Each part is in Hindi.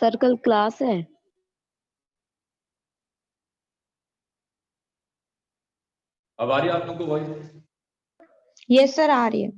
सर कल क्लास है। अब आ रही है आप लोगों को वॉइस? यस सर, आ रही है।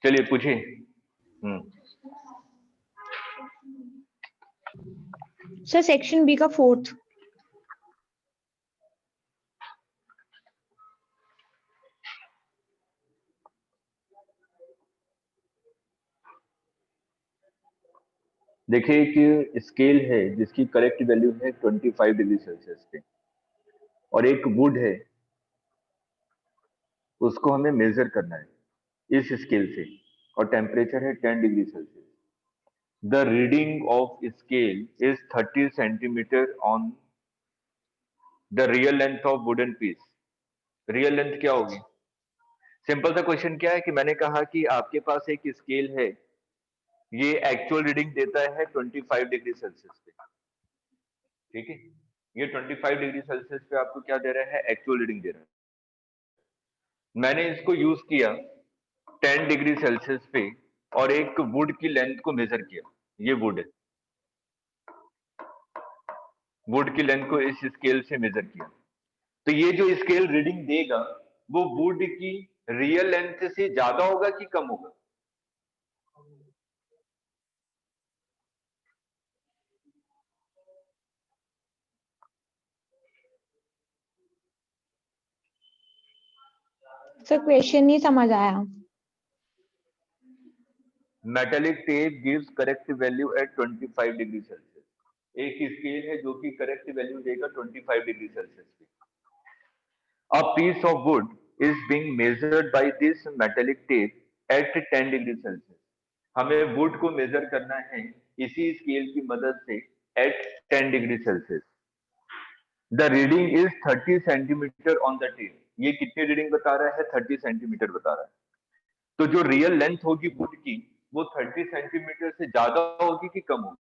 चलिए पूछिए। सर सेक्शन बी का 4th। देखिए एक स्केल है जिसकी करेक्ट वैल्यू है 25 डिग्री सेल्सियस पे, और एक वुड है उसको हमें मेजर करना है इस स्केल से, और टेम्परेचर है 10 degree Celsius. The reading of scale is 30 centimetre on the real length of wooden piece. Real length क्या होगी? सिंपल सा क्वेश्चन क्या है कि मैंने कहा कि आपके पास एक स्केल है, ये एक्चुअल रीडिंग देता है 25 डिग्री सेल्सियस पे, ठीक है। ये 25 डिग्री सेल्सियस पे आपको क्या दे रहा है? एक्चुअल रीडिंग दे रहा है। मैंने इसको यूज किया 10 डिग्री सेल्सियस पे और एक वुड की लेंथ को मेजर किया। ये वुड है, वुड की लेंथ को इस स्केल से मेजर किया, तो ये जो स्केल रीडिंग देगा वो वुड की रियल लेंथ से ज्यादा होगा कि कम होगा? सर क्वेश्चन नहीं समझ आया। Metallic tape gives correct value at 25 degree Celsius. एक स्केल है जो कि करेक्ट वैल्यू देगा 25 डिग्री सेल्सियस पे। A piece of wood is being measured by this metallic tape at 10 degree Celsius. हमें वुड को मेजर करना है इसी स्केल की मदद से at 10 degree Celsius. The reading is 30 centimetre on the tape. ये कितनी रीडिंग बता रहा है? 30 सेंटीमीटर बता रहा है। तो जो रियल लेंथ होगी वुड की वो 30 सेंटीमीटर से ज्यादा होगी कि कम होगी?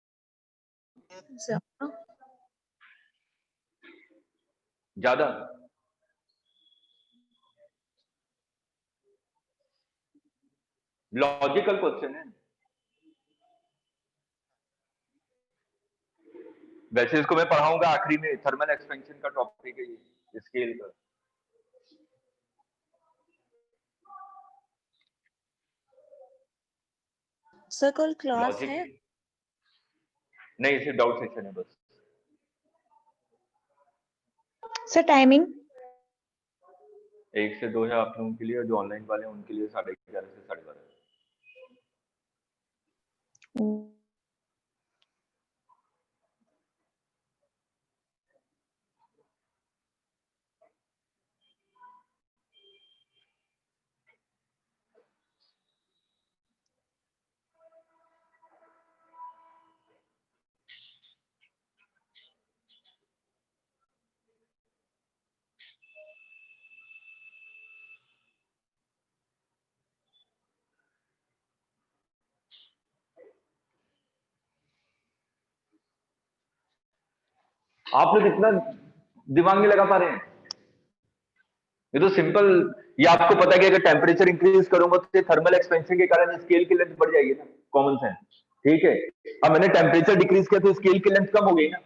ज्यादा। लॉजिकल क्वेश्चन है। वैसे इसको मैं पढ़ाऊंगा आखिरी में, थर्मल एक्सपेंशन का टॉपिक है ये स्केल का। सर कल क्लास लॉजिक है? नहीं, सिर्फ डाउट सेक्शन है बस। Sir timing? 1 से 2 है आप लोगों के लिए, और जो ऑनलाइन वाले हैं उनके लिए 11:30 से 12:30। आप लोग इतना दिमाग नहीं लगा पा रहे हैं? ये तो सिंपल, ये आपको पता है कि अगर टेम्परेचर इंक्रीज करूंगा तो थर्मल एक्सपेंशन के कारण स्केल की लेंथ बढ़ जाएगी ना, कॉमन सेंस, ठीक है। अब मैंने टेम्परेचर डिक्रीज किया तो स्केल की लेंथ कम हो गई ना।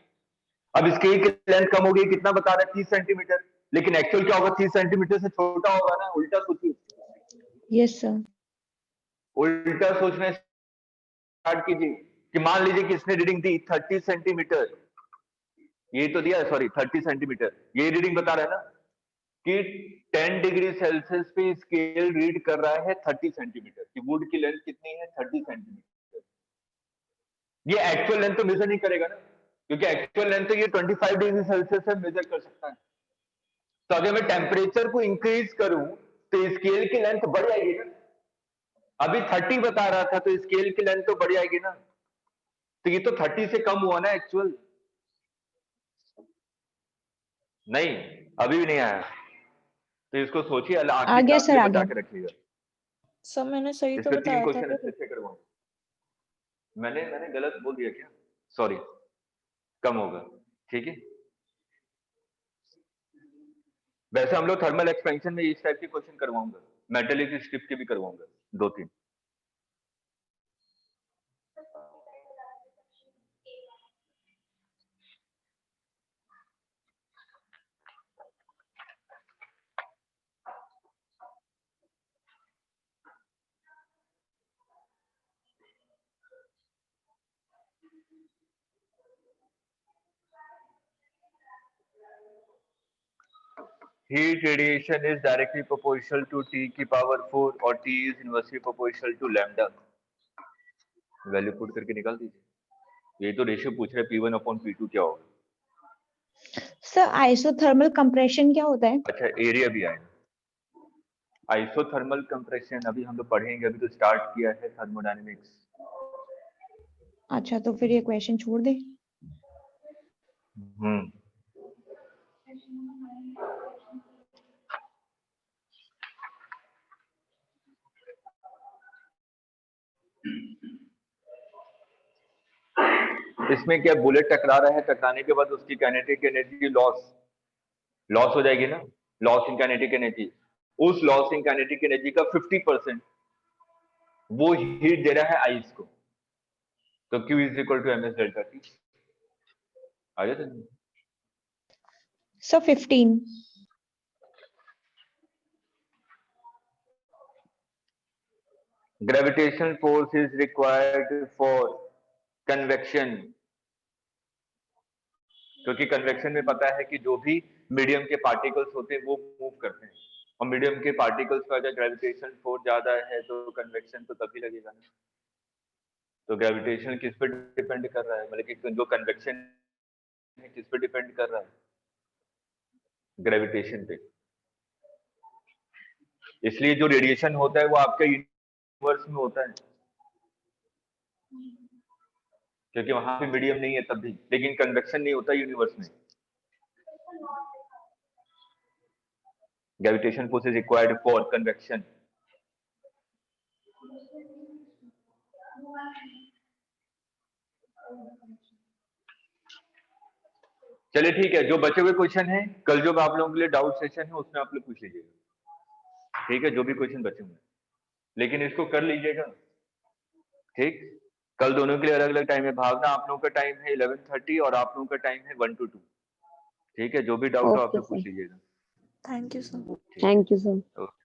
अब स्केल की लेंथ कम हो गई, कितना बता रहा है? 30 सेंटीमीटर, लेकिन एक्चुअल क्या होगा? 30 सेंटीमीटर से छोटा होगा ना। उल्टा सोचिए। Yes sir. उल्टा सोचना स्टार्ट कीजिए कि मान लीजिए कि इसने रीडिंग दी 30 सेंटीमीटर, ये तो दिया, सॉरी 30 सेंटीमीटर, ये रीडिंग बता रहा है ना कि 10 डिग्री सेल्सियस पे स्केल रीड कर रहा है 30 सेंटीमीटर की। वुड की लेंथ कितनी है? 30 सेंटीमीटर। ये एक्चुअल लेंथ तो मेजर नहीं करेगा ना, क्योंकि एक्चुअल लेंथ तो ये 25 डिग्री सेल्सियस से मेजर कर सकता है। तो अगर मैं टेम्परेचर को इंक्रीज करूं तो स्केल की लेंथ बढ़ जाएगी ना। अभी 30 बता रहा था तो स्केल की लेंथ तो बढ़ जाएगी ना। तो ये तो 30 से कम हुआ ना एक्चुअल। नहीं, अभी भी नहीं आया। तो इसको सोचिए, आ आखिरी गया क्लास सर, में आ बता गया। के रखिएगा। सर मैंने सही इस तो पे 3 बताया था क्वेश्चन फिर। अच्छे से करवाऊं। मैंने गलत बोल दिया क्या? सॉरी, कम होगा, ठीक है। वैसे हम लोग थर्मल एक्सपेंशन में इस टाइप के क्वेश्चन करवाऊंगा, मेटेलिक स्ट्रिप के भी करवाऊंगा 2-3। Heat radiation is directly proportional to T की power 4 और T is inversely proportional to lambda। Value put करके निकाल दीजिए। ये तो रेशियो पूछ रहे P1/P2 क्या होगा। सर आइसोथर्मल कंप्रेशन क्या होता है? अच्छा, एरिया भी आएगा। आइसोथर्मल कंप्रेशन अभी हम लोग पढ़ेंगे, अभी तो स्टार्ट किया है थर्मोडायनेमिक्स। अच्छा, तो फिर ये क्वेश्चन छोड़ दे। इसमें क्या बुलेट टकरा रहा है, टकराने के बाद उसकी काइनेटिक एनर्जी लॉस हो जाएगी ना, लॉस इन काइनेटिक एनर्जी। उस लॉस इन काइनेटिक एनर्जी का 50% वो हीट दे रहा है आइस को। तो Q is equal to MS delta T। आ गया था? Sir 15। Gravitational force is required for convection, क्योंकि कन्वेक्शन में पता है कि जो भी मीडियम के पार्टिकल्स होते हैं वो मूव करते हैं, और मीडियम के पार्टिकल्स का अगर ग्रेविटेशन फोर्स ज्यादा है तो कन्वेक्शन तो तभी लगेगा ना। तो ग्रेविटेशन किस पे डिपेंड कर रहा है, मतलब कि जो कन्वेक्शन है किस पे डिपेंड कर रहा है? ग्रेविटेशन पे। इसलिए जो रेडिएशन होता है वो आपके यूनिवर्स में होता है, क्योंकि वहां पे मीडियम नहीं है तब भी, लेकिन कन्वेक्शन नहीं होता यूनिवर्स में। Gravitation force is required for convection. चलिए ठीक है, जो बचे हुए क्वेश्चन हैं कल जो आप लोगों के लिए डाउट सेशन है उसमें आप लोग पूछ लीजिएगा, ठीक है, जो भी क्वेश्चन बचे हुए हैं, लेकिन इसको कर लीजिएगा, ठीक। कल दोनों के लिए अलग अलग टाइम है। भावना आप लोगों का टाइम है 11:30 और आप लोगों का टाइम है 1 to 2, ठीक है। जो भी डाउट हो आप ओके लोग सर, पूछ लीजिएगा। Thank you sir. ठीक है। Thank you sir. ओके।